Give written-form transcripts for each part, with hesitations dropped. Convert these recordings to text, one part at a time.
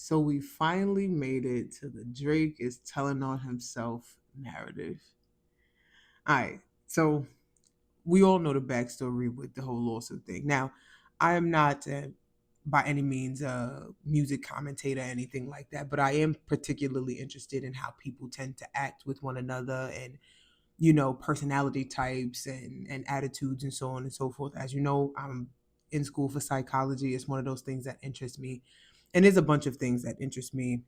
So we finally made it to the Drake is telling on himself narrative. All right. So we all know the backstory with the whole lawsuit thing. Now, I am not by any means a music commentator or anything like that, but I am particularly interested in how people tend to act with one another and personality types and attitudes and so on and so forth. As you know, I'm in school for psychology. It's one of those things that interests me, and there's a bunch of things that interest me,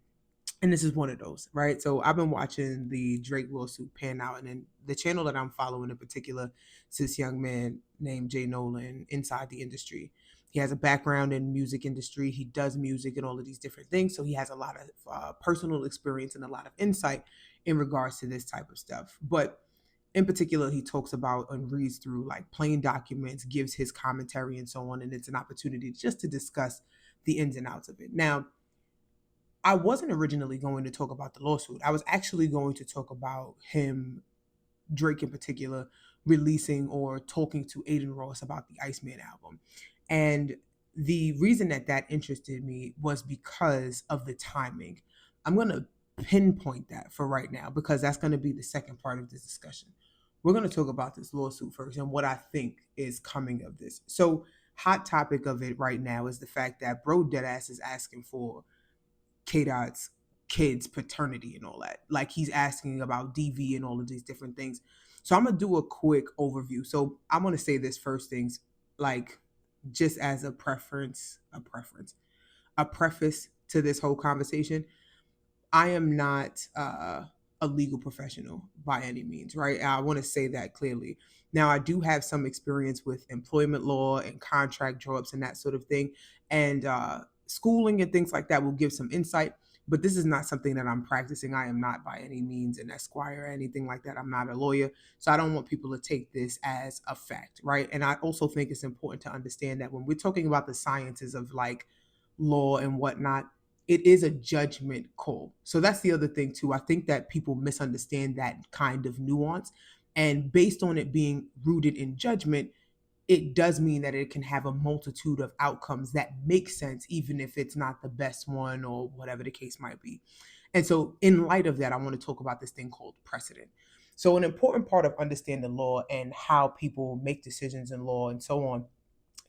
and this is one of those, right? So I've been watching the Drake lawsuit pan out, and then the channel that I'm following in particular is this young man named Jay Nolan inside the industry. He has a background in music industry. He does music and all of these different things, so he has a lot of personal experience and a lot of insight in regards to this type of stuff. But in particular, he talks about and reads through like plain documents, gives his commentary and so on, and it's an opportunity just to discuss the ins and outs of it. Now, I wasn't originally going to talk about the lawsuit. I was actually going to talk about him, Drake in particular, releasing or talking to Aiden Ross about the Iceman album. And the reason that that interested me was because of the timing. I'm going to pinpoint that for right now because that's going to be the second part of this discussion. We're going to talk about this lawsuit first and what I think is coming of this. So, hot topic of it right now is the fact that Bro Deadass is asking for K Dot's kids' paternity and all that. Like he's asking about DV and all of these different things. So I'm gonna do a quick overview. So I'm gonna say this first things like just as a preface to this whole conversation. I am not a legal professional by any means, right? I want to say that clearly. Now, I do have some experience with employment law and contract jobs and that sort of thing, and schooling and things like that will give some insight. But this is not something that I'm practicing. I am not by any means an esquire or anything like that. I'm not a lawyer. So I don't want people to take this as a fact, right? And I also think it's important to understand that when we're talking about the sciences of like law and whatnot, it is a judgment call. So that's the other thing too. I think that people misunderstand that kind of nuance. And based on it being rooted in judgment, it does mean that it can have a multitude of outcomes that make sense, even if it's not the best one or whatever the case might be. And so, in light of that, I want to talk about this thing called precedent. So, an important part of understanding law and how people make decisions in law and so on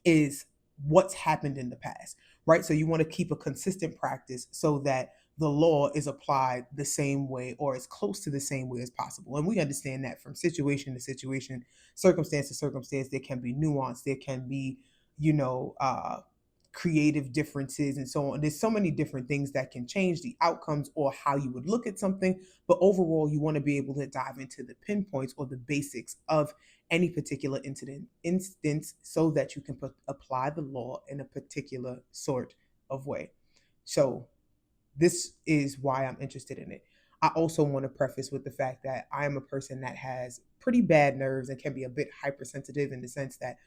is what's happened in the past, right? So you want to keep a consistent practice so that the law is applied the same way or as close to the same way as possible. And we understand that from situation to situation, circumstance to circumstance, there can be nuance, there can be, you know, creative differences and so on. There's so many different things that can change the outcomes or how you would look at something. But overall, you want to be able to dive into the pinpoints or the basics of any particular instance so that you can apply the law in a particular sort of way. So this is why I'm interested in it. I also want to preface with the fact that I am a person that has pretty bad nerves and can be a bit hypersensitive in the sense that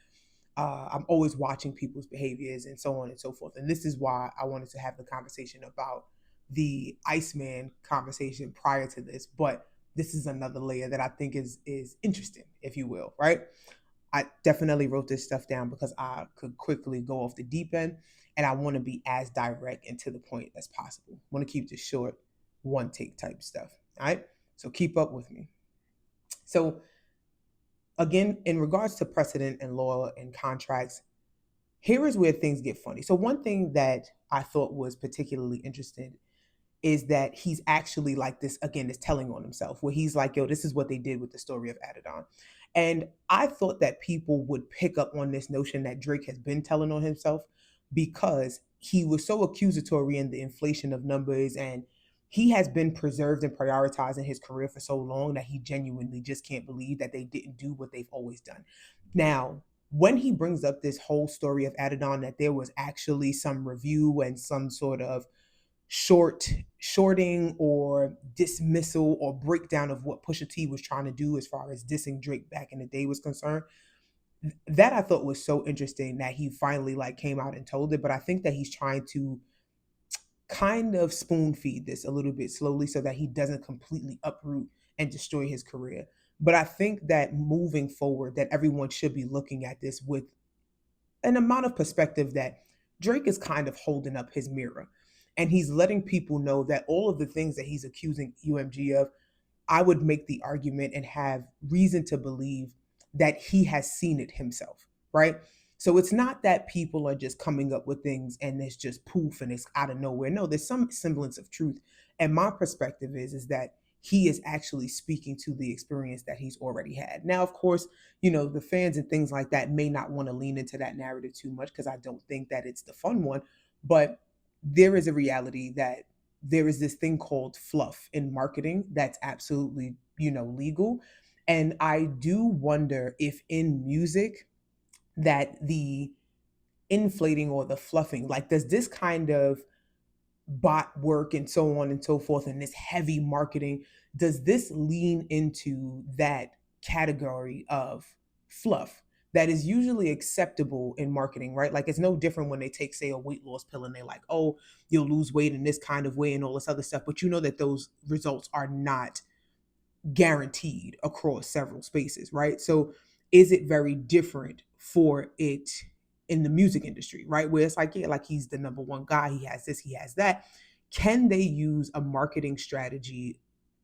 I'm always watching people's behaviors and so on and so forth. And this is why I wanted to have the conversation about the Iceman conversation prior to this. But this is another layer that I think is interesting, if you will, right? I definitely wrote this stuff down because I could quickly go off the deep end and I want to be as direct and to the point as possible. I want to keep this short, one take type stuff. All right. So keep up with me. So again, in regards to precedent and law and contracts, here is where things get funny. So one thing that I thought was particularly interesting is that he's actually like this again, is telling on himself, where he's like, yo, this is what they did with the story of Adidon. And I thought that people would pick up on this notion that Drake has been telling on himself because he was so accusatory in the inflation of numbers, and he has been preserved and prioritized in his career for so long that he genuinely just can't believe that they didn't do what they've always done. Now, when he brings up this whole story of Adidon, that there was actually some review and some sort of shorting or dismissal or breakdown of what Pusha T was trying to do as far as dissing Drake back in the day was concerned. That I thought was so interesting that he finally like came out and told it. But I think that he's trying to kind of spoon feed this a little bit slowly so that he doesn't completely uproot and destroy his career. But I think that moving forward, that everyone should be looking at this with an amount of perspective that Drake is kind of holding up his mirror. And he's letting people know that all of the things that he's accusing UMG of, I would make the argument and have reason to believe that he has seen it himself, right? So it's not that people are just coming up with things and it's just poof and it's out of nowhere. No, there's some semblance of truth. And my perspective is that he is actually speaking to the experience that he's already had. Now, of course, the fans and things like that may not want to lean into that narrative too much because I don't think that it's the fun one. But there is a reality that there is this thing called fluff in marketing that's absolutely, legal. And I do wonder if in music that the inflating or the fluffing, like, does this kind of bot work and so on and so forth, and this heavy marketing, does this lean into that category of fluff that is usually acceptable in marketing, right? Like, it's no different when they take, say, a weight loss pill and they're like, oh, you'll lose weight in this kind of way and all this other stuff, but you know that those results are not guaranteed across several spaces, right? So is it very different for it in the music industry, right? Where it's like, yeah, like, he's the number one guy, he has this, he has that. Can they use a marketing strategy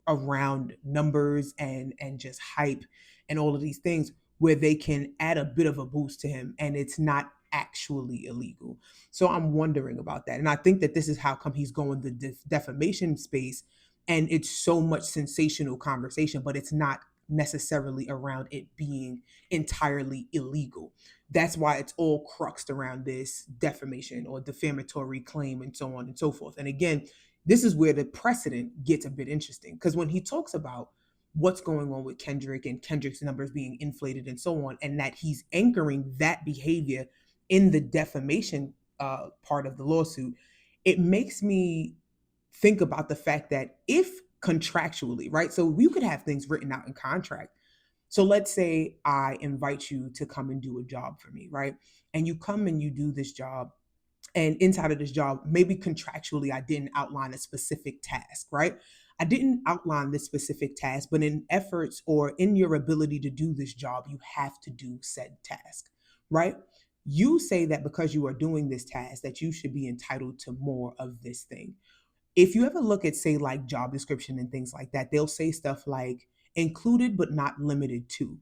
around numbers and just hype and all of these things where they can add a bit of a boost to him and it's not actually illegal? So I'm wondering about that. And I think that this is how come he's going the defamation space, and it's so much sensational conversation, but it's not necessarily around it being entirely illegal. That's why it's all cruxed around this defamation or defamatory claim and so on and so forth. And again, this is where the precedent gets a bit interesting, because when he talks about what's going on with Kendrick and Kendrick's numbers being inflated and so on, and that he's anchoring that behavior in the defamation part of the lawsuit, it makes me think about the fact that if contractually, right? So you could have things written out in contract. So let's say I invite you to come and do a job for me, right? And you come and you do this job. And inside of this job, maybe contractually, I didn't outline a specific task, right? I didn't outline this specific task, but in efforts or in your ability to do this job, you have to do said task, right? You say that because you are doing this task, that you should be entitled to more of this thing. If you ever look at, say, like job description and things like that, they'll say stuff like included but not limited to.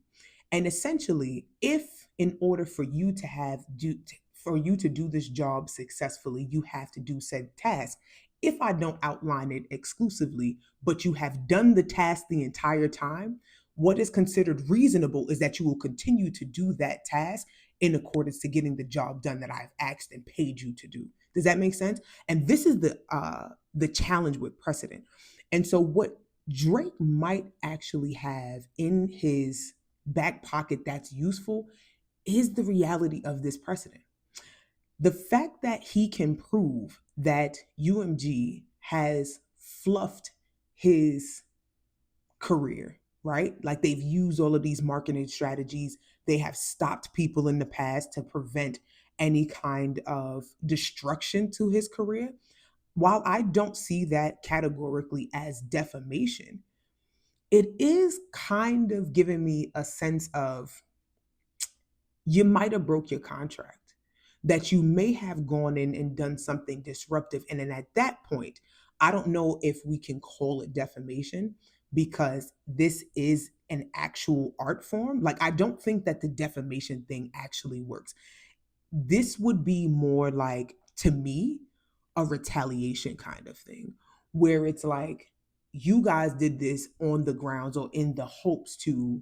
And essentially, if in order for you to do this job successfully, you have to do said task. If I don't outline it exclusively, but you have done the task the entire time, what is considered reasonable is that you will continue to do that task in accordance to getting the job done that I've asked and paid you to do. Does that make sense? And this is the challenge with precedent. And so what Drake might actually have in his back pocket that's useful is the reality of this precedent. The fact that he can prove that UMG has fluffed his career, right? Like, they've used all of these marketing strategies. They have stopped people in the past to prevent any kind of destruction to his career. While I don't see that categorically as defamation, it is kind of giving me a sense of you might have broke your contract, that you may have gone in and done something disruptive. And then at that point, I don't know if we can call it defamation because this is an actual art form. Like, I don't think that the defamation thing actually works. This would be more like, to me, a retaliation kind of thing, where it's like, you guys did this on the grounds or in the hopes to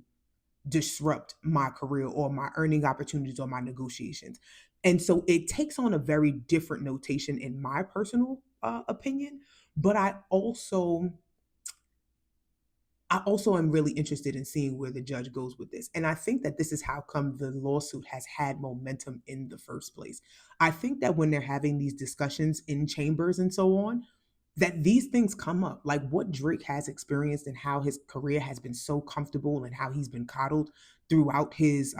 disrupt my career or my earning opportunities or my negotiations. And so it takes on a very different notation in my personal opinion. But I also am really interested in seeing where the judge goes with this. And I think that this is how come the lawsuit has had momentum in the first place. I think that when they're having these discussions in chambers and so on, that these things come up, like what Drake has experienced and how his career has been so comfortable and how he's been coddled throughout his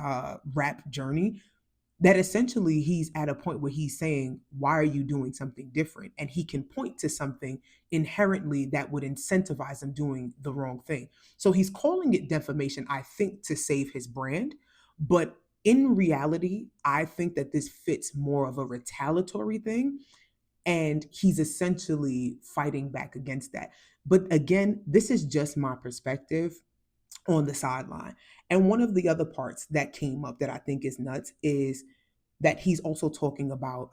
rap journey, that essentially he's at a point where he's saying, why are you doing something different? And he can point to something inherently that would incentivize him doing the wrong thing. So he's calling it defamation, I think, to save his brand. But in reality, I think that this fits more of a retaliatory thing. And he's essentially fighting back against that. But again, this is just my perspective on the sideline. And one of the other parts that came up that I think is nuts is that he's also talking about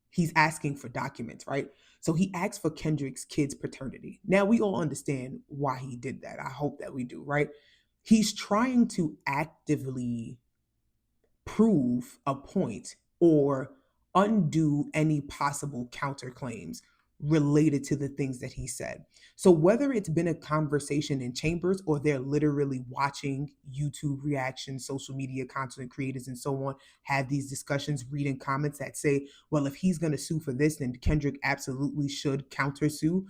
he's asking for documents, right? So he asked for Kendrick's kids' paternity. Now we all understand why he did that. I hope that we do, right? He's trying to actively prove a point or undo any possible counterclaims related to the things that he said. So whether it's been a conversation in chambers or they're literally watching YouTube reactions, social media content creators and so on have these discussions, reading comments that say, well, if he's going to sue for this, then Kendrick absolutely should countersue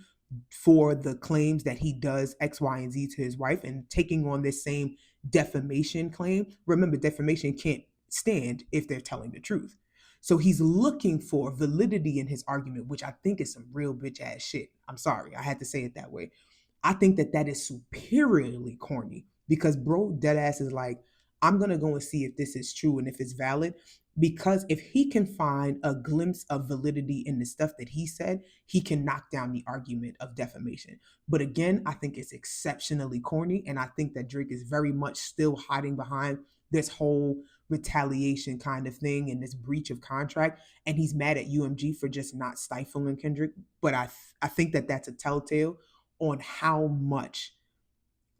for the claims that he does X, Y, and Z to his wife, and taking on this same defamation claim. Remember, defamation can't stand if they're telling the truth. So he's looking for validity in his argument, which I think is some real bitch ass shit. I'm sorry, I had to say it that way. I think that that is superiorly corny because bro, dead ass is like, I'm gonna go and see if this is true and if it's valid. Because if he can find a glimpse of validity in the stuff that he said, he can knock down the argument of defamation. But again, I think it's exceptionally corny. And I think that Drake is very much still hiding behind this whole retaliation kind of thing and this breach of contract. And he's mad at UMG for just not stifling Kendrick. But I think that that's a telltale on how much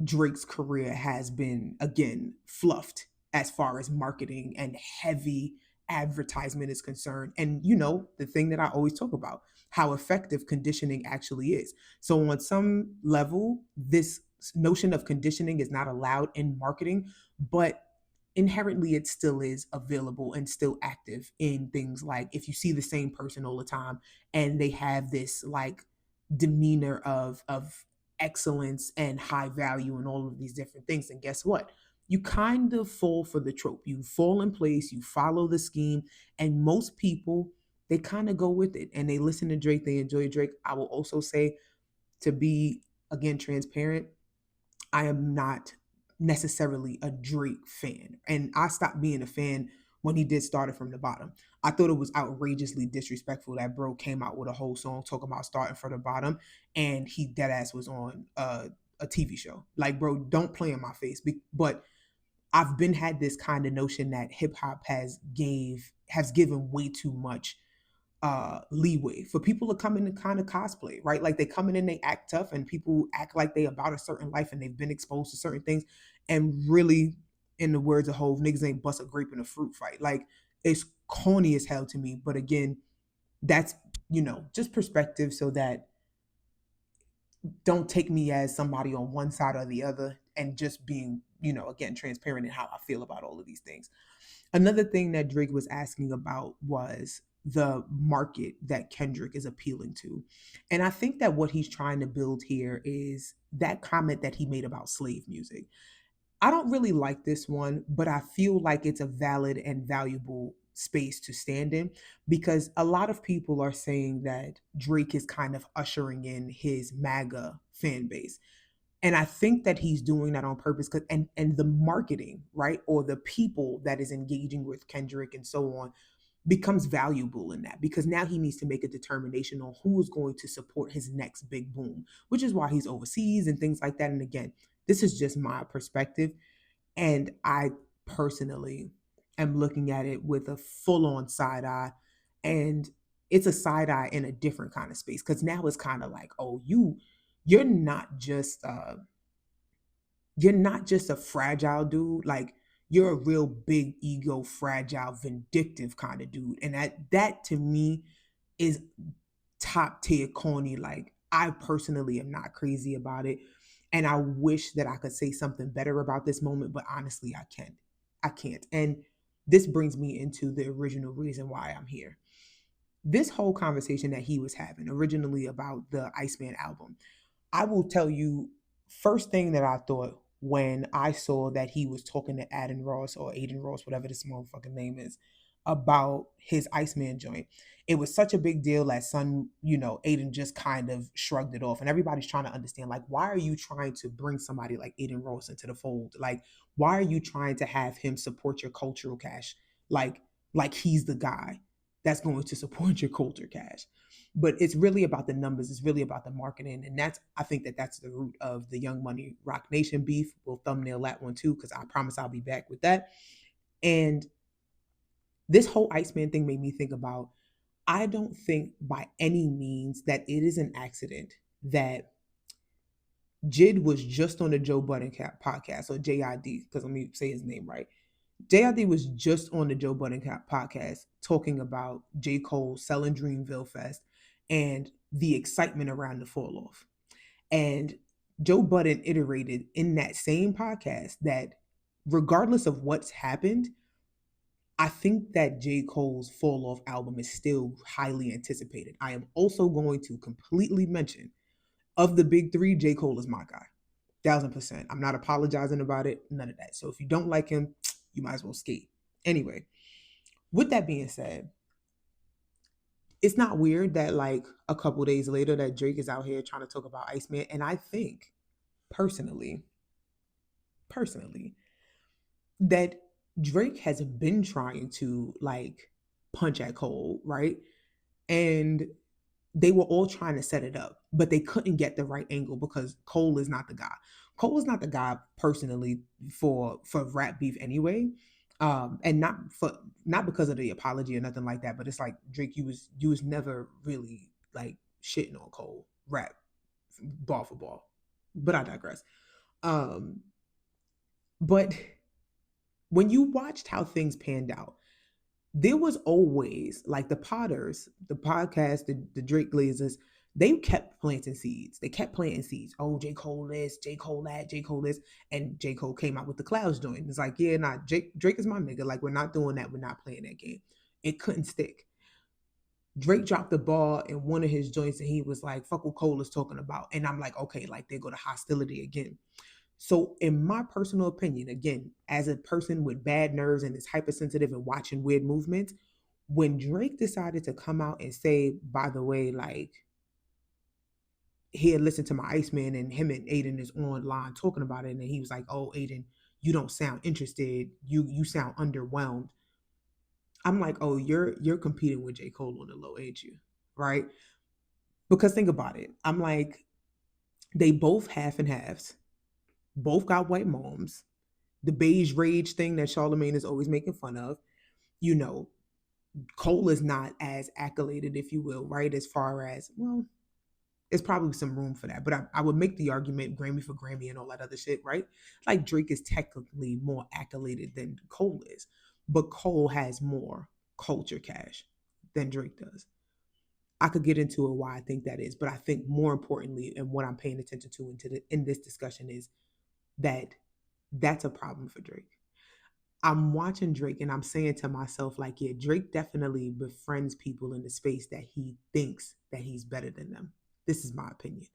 Drake's career has been, again, fluffed as far as marketing and heavy advertisement is concerned. And, you know, the thing that I always talk about, how effective conditioning actually is. So, on some level, this notion of conditioning is not allowed in marketing, but inherently it still is available and still active in things like if you see the same person all the time and they have this like demeanor of excellence and high value and all of these different things. And guess what? You kind of fall for the trope. You fall in place, you follow the scheme, and most people they kind of go with it and they listen to Drake, they enjoy Drake. I will also say to be again transparent, I am not necessarily a Drake fan. And I stopped being a fan when he did Started from the Bottom. I thought it was outrageously disrespectful that bro came out with a whole song talking about starting from the bottom and he dead ass was on a TV show. Like, bro, don't play in my face. But I've been had this kind of notion that hip hop has given way too much leeway for people to come in and kind of cosplay, right? Like they come in and they act tough and people act like they about a certain life and they've been exposed to certain things. And really, in the words of Hove, niggas ain't bust a grape in a fruit fight. Like it's corny as hell to me. But again, that's, you know, just perspective so that don't take me as somebody on one side or the other and just being, you know, again, transparent in how I feel about all of these things. Another thing that Drake was asking about was the market that Kendrick is appealing to. And I think that what he's trying to build here is that comment that he made about slave music. I don't really like this one, but I feel like it's a valid and valuable space to stand in because a lot of people are saying that Drake is kind of ushering in his MAGA fan base. And I think that he's doing that on purpose because and the marketing, right? Or the people that is engaging with Kendrick and so on becomes valuable in that because now he needs to make a determination on who is going to support his next big boom, which is why he's overseas and things like that. And again, this is just my perspective. And I personally am looking at it with a full on side eye. And it's a side eye in a different kind of space because now it's kind of like, oh, you're not just you're not just a fragile dude. Like you're a real big ego, fragile, vindictive kind of dude. And that to me is top tier corny. Like I personally am not crazy about it. And I wish that I could say something better about this moment, but honestly, I can't. I can't. And this brings me into the original reason why I'm here. This whole conversation that he was having originally about the Iceman album, I will tell you, first thing that I thought when I saw that he was talking to Aiden Ross or Aiden Ross, whatever this motherfucking name is, about his Iceman joint. It was such a big deal that son, you know, Aiden just kind of shrugged it off. And everybody's trying to understand, like, why are you trying to bring somebody like Aiden Ross into the fold? Like, why are you trying to have him support your cultural cash? Like he's the guy. that's going to support your culture cash. But it's really about the numbers. It's really about the marketing, and I think that's the root of the Young Money Rock Nation beef. We'll thumbnail that one too, because I promise I'll be back with that. And this whole Iceman thing made me think about. I don't think by any means that it is an accident that Jid was just on the Joe Budden podcast, or JID, because let me say his name right. JID was just on the Joe Budden podcast talking about J. Cole selling Dreamville Fest and the excitement around the fall off. And Joe Budden iterated in that same podcast that regardless of what's happened, I think that J. Cole's Fall Off album is still highly anticipated. I am also going to completely mention of the big three, J. Cole is my guy. 1000%. I'm not apologizing about it. None of that. So if you don't like him, you might as well skate. Anyway, with that being said, it's not weird that like a couple days later that Drake is out here trying to talk about Iceman. And I think personally, that Drake has been trying to like punch at Cole, right? And they were all trying to set it up, but they couldn't get the right angle because Cole is not the guy. Cole is not the guy personally for rap beef anyway. And not because of the apology or nothing like that, but it's like Drake, you was never really like shitting on Cole rap ball for ball. But I digress. Um, but when you watched how things panned out, there was always like the Potters, the podcast, the Drake Glazers, they kept planting seeds. They kept planting seeds. Oh, J. Cole this, J. Cole that, J. Cole this. And J. Cole came out with the Clouds joint. It's like, yeah, nah, Drake is my nigga. Like, we're not doing that. We're not playing that game. It couldn't stick. Drake dropped the ball in one of his joints and he was like, fuck what Cole is talking about. And I'm like, okay, like there go to hostility again. So, in my personal opinion, again, as a person with bad nerves and is hypersensitive and watching weird movements, when Drake decided to come out and say, by the way, like he had listened to my Iceman and him and Aiden is online talking about it, and he was like, "Oh, Aiden, you don't sound interested. You sound underwhelmed." I'm like, "Oh, you're competing with J. Cole on the low, ain't you?" Right? Because think about it. I'm like, they both half and halves, both got white moms. The beige rage thing that Charlemagne is always making fun of. You know, Cole is not as accoladed, if you will, right? As far as, well, there's probably some room for that. But I would make the argument Grammy for Grammy and all that other shit, right? Like Drake is technically more accoladed than Cole is. But Cole has more culture cash than Drake does. I could get into it why I think that is, but I think more importantly, and what I'm paying attention to in this discussion is that that's a problem for Drake. I'm watching Drake and I'm saying to myself, like, yeah, Drake definitely befriends people in the space that he thinks that he's better than them. This is my opinion.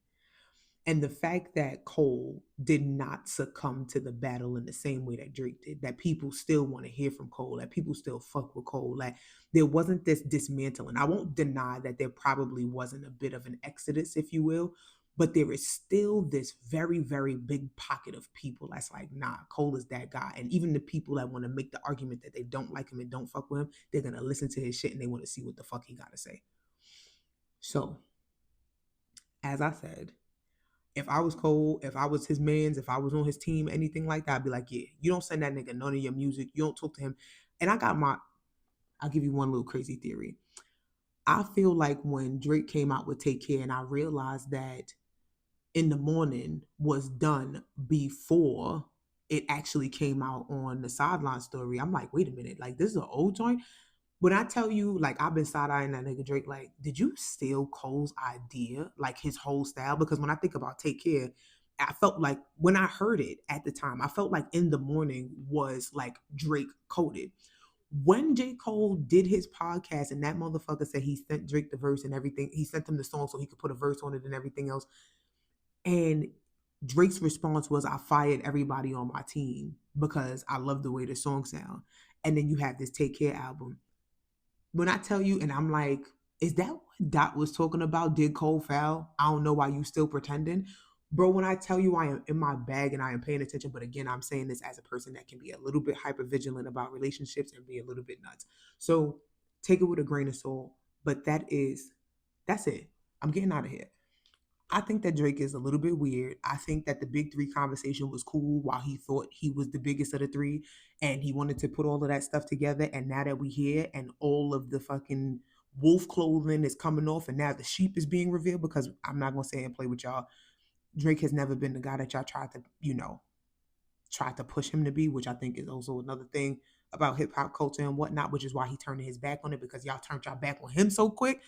And the fact that Cole did not succumb to the battle in the same way that Drake did, that people still want to hear from Cole, that people still fuck with Cole, like there wasn't this dismantling. I won't deny that there probably wasn't a bit of an exodus, if you will, but there is still this very, very big pocket of people that's like, nah, Cole is that guy. And even the people that want to make the argument that they don't like him and don't fuck with him, they're going to listen to his shit and they want to see what the fuck he got to say. So, as I said, if I was Cole, if I was his mans, if I was on his team, anything like that, I'd be like, yeah, you don't send that nigga none of your music. You don't talk to him. And I'll give you one little crazy theory. I feel like when Drake came out with Take Care and I realized that In the Morning was done before it actually came out on the Sideline Story, I'm like, wait a minute, like this is an old joint. When I tell you, like, I've been side eyeing that nigga Drake, like, did you steal Cole's idea, like his whole style? Because when I think about Take Care, I felt like when I heard it at the time, I felt like In the Morning was like Drake coded. When J. Cole did his podcast and that motherfucker said he sent Drake the verse and everything, he sent him the song so he could put a verse on it and everything else. And Drake's response was, I fired everybody on my team because I love the way the song sound. And then you have this Take Care album. When I tell you, and I'm like, is that what Dot was talking about? Did Cole foul? I don't know why you still pretending. Bro, when I tell you I am in my bag and I am paying attention, but again, I'm saying this as a person that can be a little bit hyper vigilant about relationships and be a little bit nuts. So Take it with a grain of salt. But that's it. I'm getting out of here. I think that Drake is a little bit weird. I think that the big three conversation was cool while he thought he was the biggest of the three and he wanted to put all of that stuff together. And now that we here and all of the fucking wolf clothing is coming off and now the sheep is being revealed, because I'm not gonna say and play with y'all. Drake has never been the guy that y'all tried to push him to be, which I think is also another thing about hip hop culture and whatnot, which is why he turned his back on it, because y'all turned y'all back on him so quick.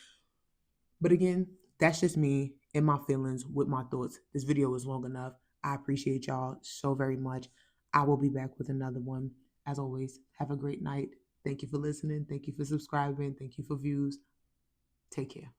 But again, that's just me and my feelings with my thoughts. This video is long enough. I appreciate y'all so very much. I will be back with another one. As always, have a great night. Thank you for listening. Thank you for subscribing. Thank you for views. Take care.